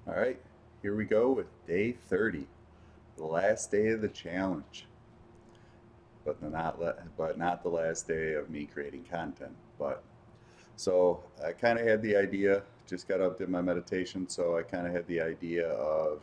All right, here we go with day 30, the last day of the challenge, but not the last day of me creating content. But so I kind of had the idea. Just got up, did my meditation, so I kind of had the idea of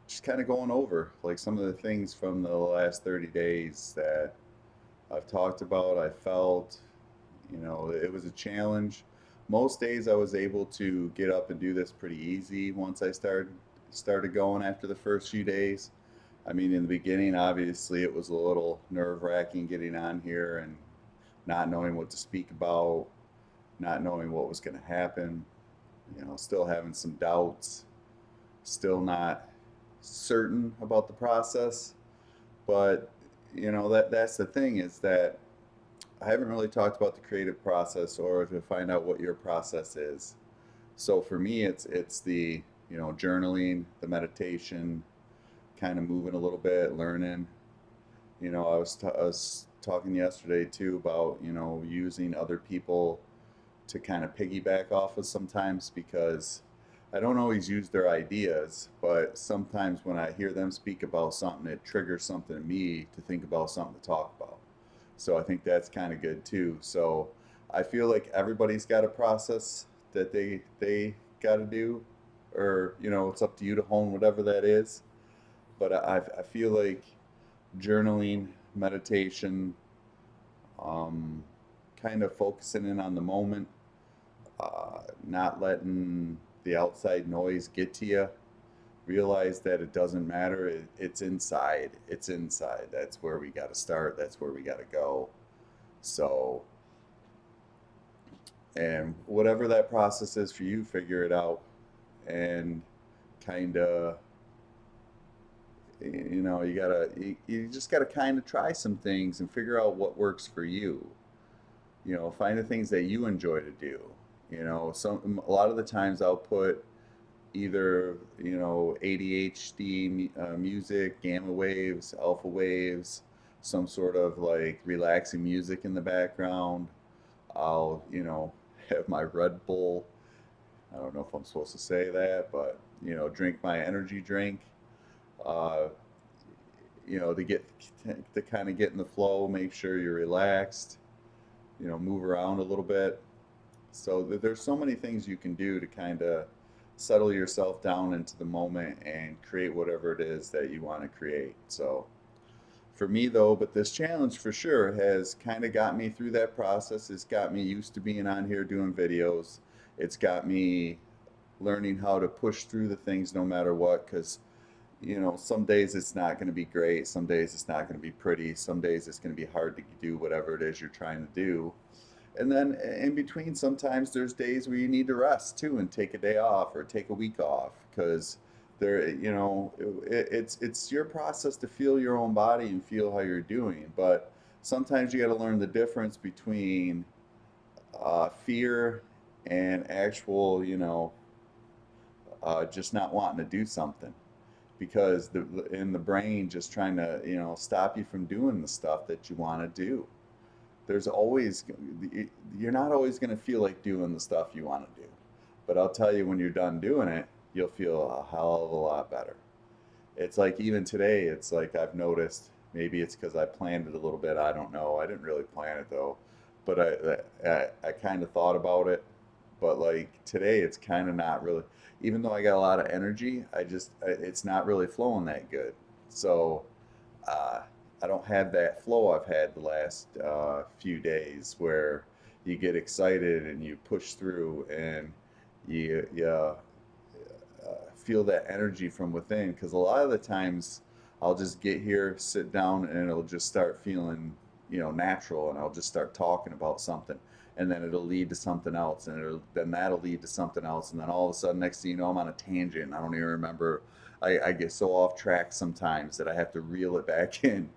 just kind of going over like some of the things from the last 30 days that I've talked about. I felt, it was a challenge. Most days I was able to get up and do this pretty easy once I started going after the first few days. I mean, in the beginning, obviously, it was a little nerve-wracking getting on here and not knowing what to speak about, not knowing what was going to happen, still having some doubts, still not certain about the process. But, that's the thing is that I haven't really talked about the creative process or to find out what your process is. So for me, it's the journaling, the meditation, kind of moving a little bit, learning. I was talking yesterday too about using other people to kind of piggyback off of sometimes because I don't always use their ideas, but sometimes when I hear them speak about something, it triggers something in me to think about something to talk about. So I think that's kind of good too. So I feel like everybody's got a process that they got to do, or it's up to you to hone whatever that is. But I feel like journaling, meditation, um, kind of focusing in on the moment, not letting the outside noise get to you. Realize that it doesn't matter. It's inside. It's inside. That's where we got to start. That's where we got to go. So, and whatever that process is for you, figure it out and kind of, you just gotta kind of try some things and figure out what works for you. Find the things that you enjoy to do. A lot of the times I'll put either ADHD music, gamma waves, alpha waves, some sort of like relaxing music in the background. I'll have my Red Bull. I don't know if I'm supposed to say that, but drink my energy drink. Uh, to get to kind of get in the flow, make sure you're relaxed. Move around a little bit. So there's so many things you can do to kind of settle yourself down into the moment and create whatever it is that you want to create. So for me though, but this challenge for sure has kind of got me through that process. It's got me used to being on here doing videos. It's got me learning how to push through the things no matter what, because some days it's not going to be great, some days it's not going to be pretty, some days it's going to be hard to do whatever it is you're trying to do. And then in between, sometimes there's days where you need to rest too and take a day off or take a week off because it's your process to feel your own body and feel how you're doing. But sometimes you got to learn the difference between fear and actual, just not wanting to do something because in the brain just trying to stop you from doing the stuff that you want to do. There's always You're not always going to feel like doing the stuff you want to do, but I'll tell you, when you're done doing it, you'll feel a hell of a lot better. It's like even today, it's like I've noticed, maybe it's because I planned it a little bit, I don't know, I didn't really plan it though, but I kind of thought about it. But like today, it's kind of not really, even though I got a lot of energy, it's not really flowing that good. So uh, I don't have that flow I've had the last few days where you get excited and you push through and you feel that energy from within. Because a lot of the times I'll just get here, sit down, and it'll just start feeling, natural, and I'll just start talking about something. And then it'll lead to something else, and then that'll lead to something else, and then all of a sudden, next thing you know, I'm on a tangent. And I don't even remember. I get so off track sometimes that I have to reel it back in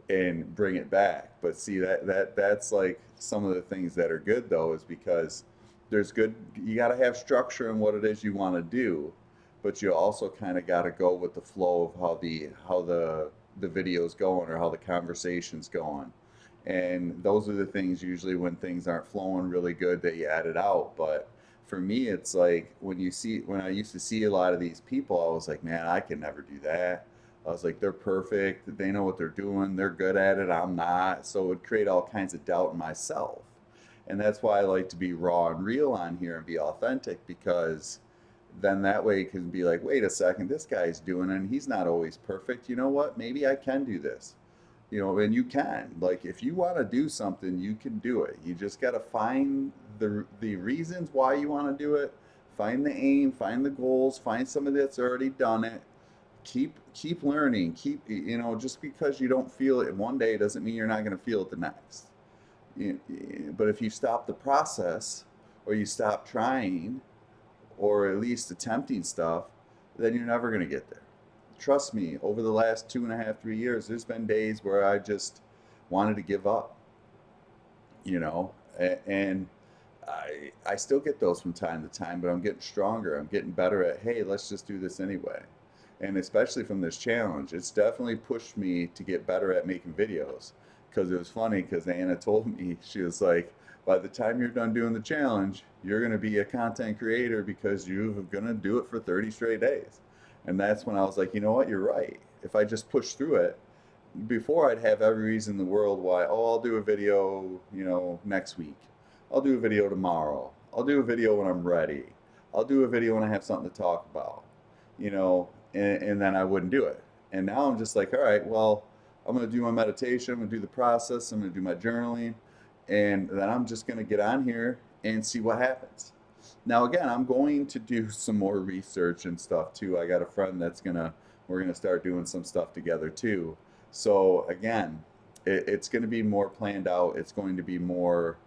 and bring it back. But see that's like some of the things that are good though, is because there's good, you got to have structure in what it is you want to do, but you also kind of got to go with the flow of how the video's going or how the conversation's going. And those are the things usually when things aren't flowing really good that you add it out. But for me, it's like when I used to see a lot of these people, I was like, man, I can never do that. I was like, they're perfect. They know what they're doing. They're good at it. I'm not. So it would create all kinds of doubt in myself. And that's why I like to be raw and real on here and be authentic, because then that way it can be like, wait a second, this guy's doing it and he's not always perfect. You know what? Maybe I can do this. And you can. Like, if you want to do something, you can do it. You just got to find the reasons why you want to do it, find the aim, find the goals, find somebody that's already done it. Keep learning. Just because you don't feel it one day doesn't mean you're not going to feel it the next. But if you stop the process, or you stop trying, or at least attempting stuff, then you're never going to get there. Trust me, over the last 2.5, 3 years, there's been days where I just wanted to give up, and I still get those from time to time, but I'm getting stronger. I'm getting better at, hey, let's just do this anyway. And especially from this challenge, it's definitely pushed me to get better at making videos. Because it was funny, because Anna told me, she was like, by the time you're done doing the challenge, you're going to be a content creator because you're going to do it for 30 straight days. And that's when I was like, you know what, you're right. If I just push through it, before I'd have every reason in the world why, oh, I'll do a video, next week. I'll do a video tomorrow. I'll do a video when I'm ready. I'll do a video when I have something to talk about, and then I wouldn't do it. And now I'm just like, all right, well, I'm going to do my meditation. I'm going to do the process. I'm going to do my journaling. And then I'm just going to get on here and see what happens. Now, again, I'm going to do some more research and stuff too. I got a friend we're going to start doing some stuff together too. So again, it's going to be more planned out. It's going to be more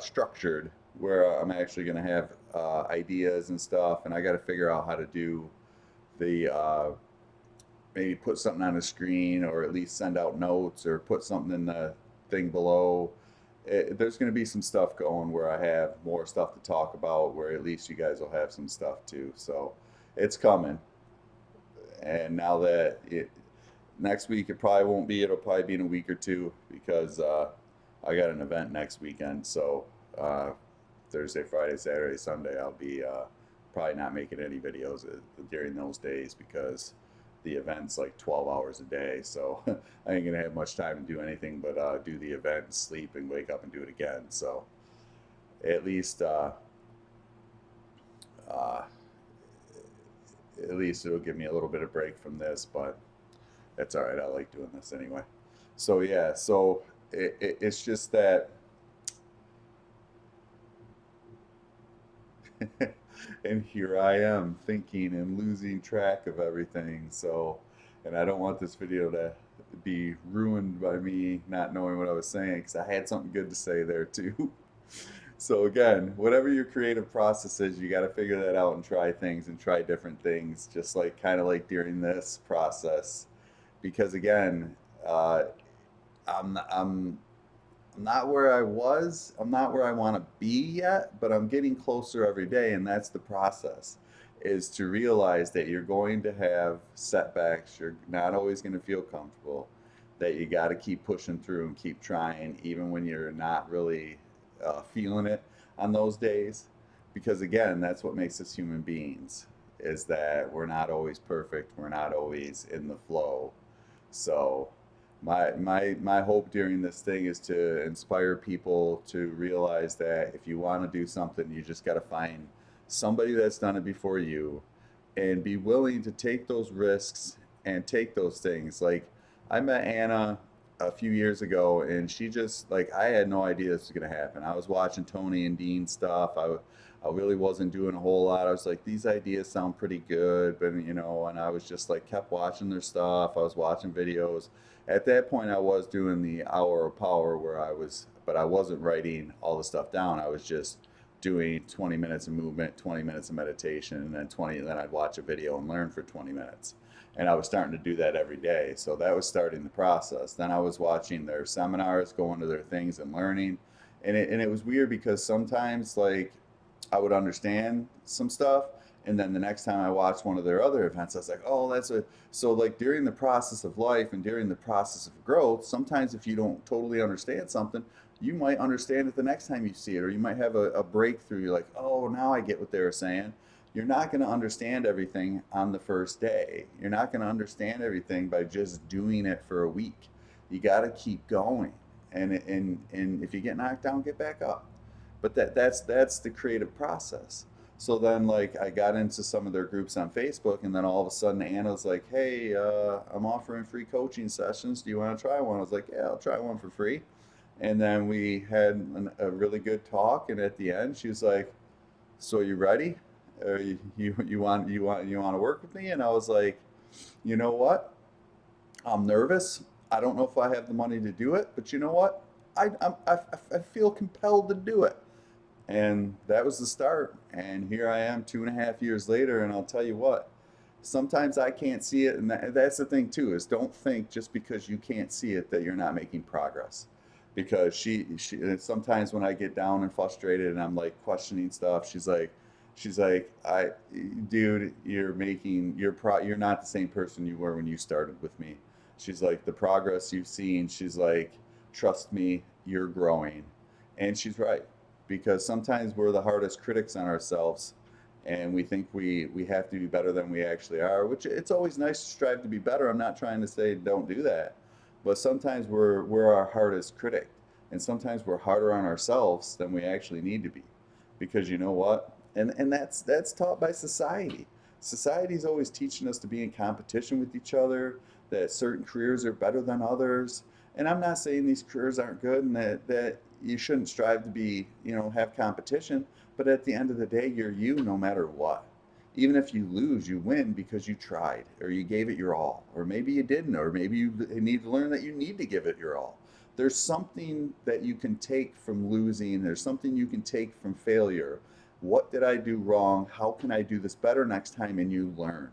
structured, where I'm actually going to have ideas and stuff. And I got to figure out how to do the maybe put something on the screen, or at least send out notes, or put something in the thing below. There's going to be some stuff going where I have more stuff to talk about, where at least you guys will have some stuff too. So it's coming. And now that next week, it'll probably be in a week or two, because I got an event next weekend. So Thursday, Friday, Saturday, Sunday, I'll be probably not making any videos during those days, because the event's like 12 hours a day. So I ain't gonna have much time to do anything but do the event, sleep, and wake up and do it again. So at least uh, at least it'll give me a little bit of break from this, but that's all right. I like doing this anyway. So yeah, so it's just that. And here I am thinking and losing track of everything. So, and I don't want this video to be ruined by me not knowing what I was saying, because I had something good to say there too. So again, whatever your creative process is, you got to figure that out and try things and try different things, just like kind of like during this process. Because again, uh, I'm not where I was. I'm not where I want to be yet, but I'm getting closer every day, and that's the process. Is to realize that you're going to have setbacks. You're not always going to feel comfortable. That you got to keep pushing through and keep trying, even when you're not really feeling it on those days. Because again, that's what makes us human beings. Is that we're not always perfect. We're not always in the flow. So my hope during this thing is to inspire people to realize that if you want to do something, you just got to find somebody that's done it before you, and be willing to take those risks and take those things. Like, I met Anna a few years ago, and she just, like, I had no idea this was going to happen. I was watching Tony and Dean stuff. I really wasn't doing a whole lot. I was like, these ideas sound pretty good, but and I was just like, kept watching their stuff. I was watching videos. At that point, I was doing the hour of power, but I wasn't writing all the stuff down. I was just doing 20 minutes of movement, 20 minutes of meditation, and then I'd watch a video and learn for 20 minutes. And I was starting to do that every day. So that was starting the process. Then I was watching their seminars, going to their things and learning. And it was weird, because sometimes, like, I would understand some stuff, and then the next time I watched one of their other events, I was like, oh, so like during the process of life and during the process of growth, sometimes if you don't totally understand something, you might understand it the next time you see it, or you might have a breakthrough. You're like, oh, now I get what they were saying. You're not going to understand everything on the first day. You're not going to understand everything by just doing it for a week. You got to keep going, and if you get knocked down, get back up. But that's the creative process. So then, like, I got into some of their groups on Facebook, and then all of a sudden, Anna's like, "Hey, I'm offering free coaching sessions. Do you want to try one?" I was like, "Yeah, I'll try one for free." And then we had a really good talk, and at the end, she was like, "So you ready? You want to work with me?" And I was like, "You know what? I'm nervous. I don't know if I have the money to do it, but you know what? I feel compelled to do it." And that was the start. And here I am 2.5 years later, and I'll tell you what, sometimes I can't see it. And that's the thing too, is don't think just because you can't see it that you're not making progress. Because she and sometimes when I get down and frustrated and I'm like questioning stuff, she's like, dude, you're not the same person you were when you started with me. She's like, the progress you've seen, she's like, trust me, you're growing. And she's right, because sometimes we're the hardest critics on ourselves, and we think we have to be better than we actually are, which it's always nice to strive to be better. I'm not trying to say don't do that, but sometimes we're our hardest critic, and sometimes we're harder on ourselves than we actually need to be, because you know what, and that's taught by society. Society's always teaching us to be in competition with each other, that certain careers are better than others. And I'm not saying these careers aren't good, and that you shouldn't strive to be, have competition. But at the end of the day, you're you no matter what. Even if you lose, you win because you tried, or you gave it your all, or maybe you didn't, or maybe you need to learn that you need to give it your all. There's something that you can take from losing. There's something you can take from failure. What did I do wrong? How can I do this better next time? And you learn.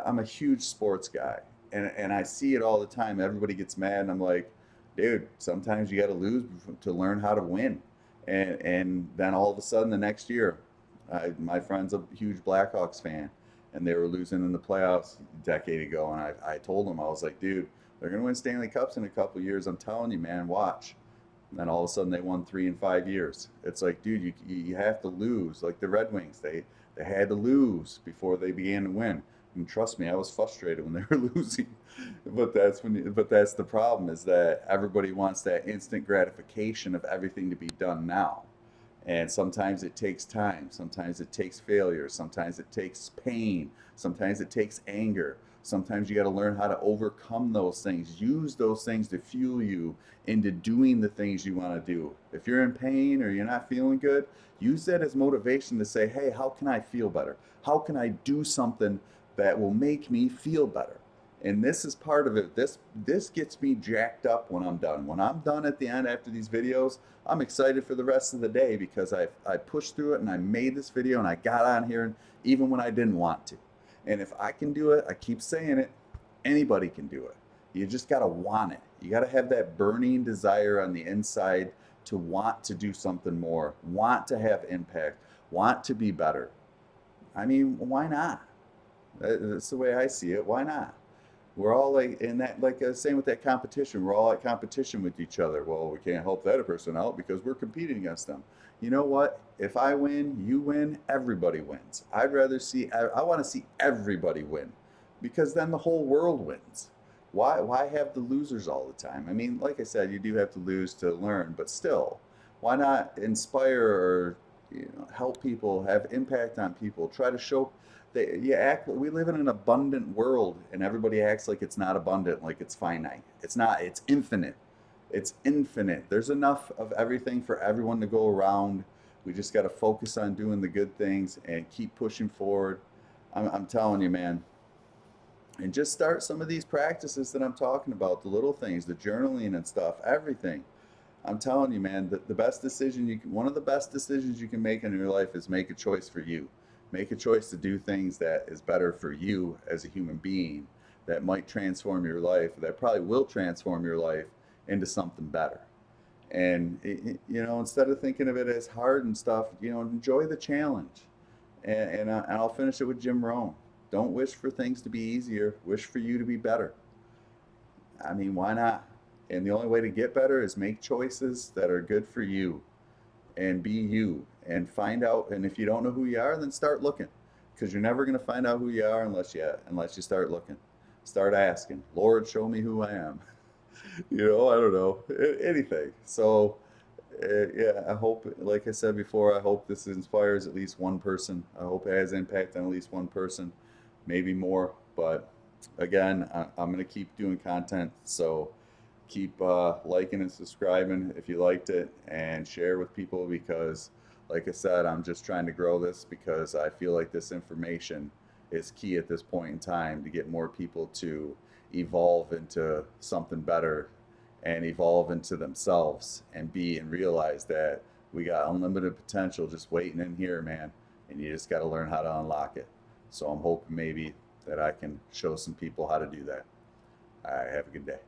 I'm a huge sports guy, and I see it all the time. Everybody gets mad, and I'm like, dude, sometimes you got to lose to learn how to win. And then all of a sudden the next year, my friend's a huge Blackhawks fan, and they were losing in the playoffs a decade ago, and I told him, I was like, dude, they're gonna win Stanley Cups in a couple of years. I'm telling you, man, watch. And then all of a sudden they won 3 in 5 years. It's like, dude, you have to lose. Like the Red Wings, they had to lose before they began to win. And trust me, I was frustrated when they were losing. But that's the problem, is that everybody wants that instant gratification of everything to be done now. And sometimes it takes time, sometimes it takes failure, sometimes it takes pain, sometimes it takes anger. Sometimes you got to learn how to overcome those things. Use those things to fuel you into doing the things you want to do. If you're in pain or you're not feeling good, use that as motivation to say, hey, how can I feel better? How can I do something that will make me feel better? And this is part of it. This gets me jacked up when I'm done. When I'm done at the end after these videos, I'm excited for the rest of the day, because I pushed through it and I made this video and I got on here, and even when I didn't want to. And if I can do it, I keep saying it, anybody can do it. You just got to want it. You got to have that burning desire on the inside to want to do something more, want to have impact, want to be better. I mean, why not? That's the way I see it. Why not? We're all like in that, like same with that competition. We're all at competition with each other. Well, we can't help that person out because we're competing against them. You know what? If I win, you win, everybody wins. I want to see everybody win, because then the whole world wins. Why have the losers all the time? I mean, like I said, you do have to lose to learn, but still, why not inspire, or help people, have impact on people, try to show we live in an abundant world, and everybody acts like it's not abundant, like it's finite. It's not, it's infinite. It's infinite. There's enough of everything for everyone to go around. We just got to focus on doing the good things and keep pushing forward. I'm telling you, man. And just start some of these practices that I'm talking about, the little things, the journaling and stuff, everything. I'm telling you, man, the best decision one of the best decisions you can make in your life is make a choice for you. Make a choice to do things that is better for you as a human being, that might transform your life, that probably will transform your life into something better. And, instead of thinking of it as hard and stuff, enjoy the challenge. And I'll finish it with Jim Rohn. Don't wish for things to be easier, wish for you to be better. I mean, why not? And the only way to get better is make choices that are good for you and be you and find out. And if you don't know who you are, then start looking, because you're never going to find out who you are unless you start looking. Start asking, Lord, show me who I am. I don't know, anything. So, yeah, I hope, like I said before, I hope this inspires at least one person. I hope it has impact on at least one person, maybe more. But again, I'm going to keep doing content. So keep liking and subscribing if you liked it, and share with people, because, like I said, I'm just trying to grow this because I feel like this information is key at this point in time to get more people to evolve into something better and evolve into themselves and be and realize that we got unlimited potential just waiting in here, man, and you just got to learn how to unlock it. So I'm hoping maybe that I can show some people how to do that. All right, have a good day.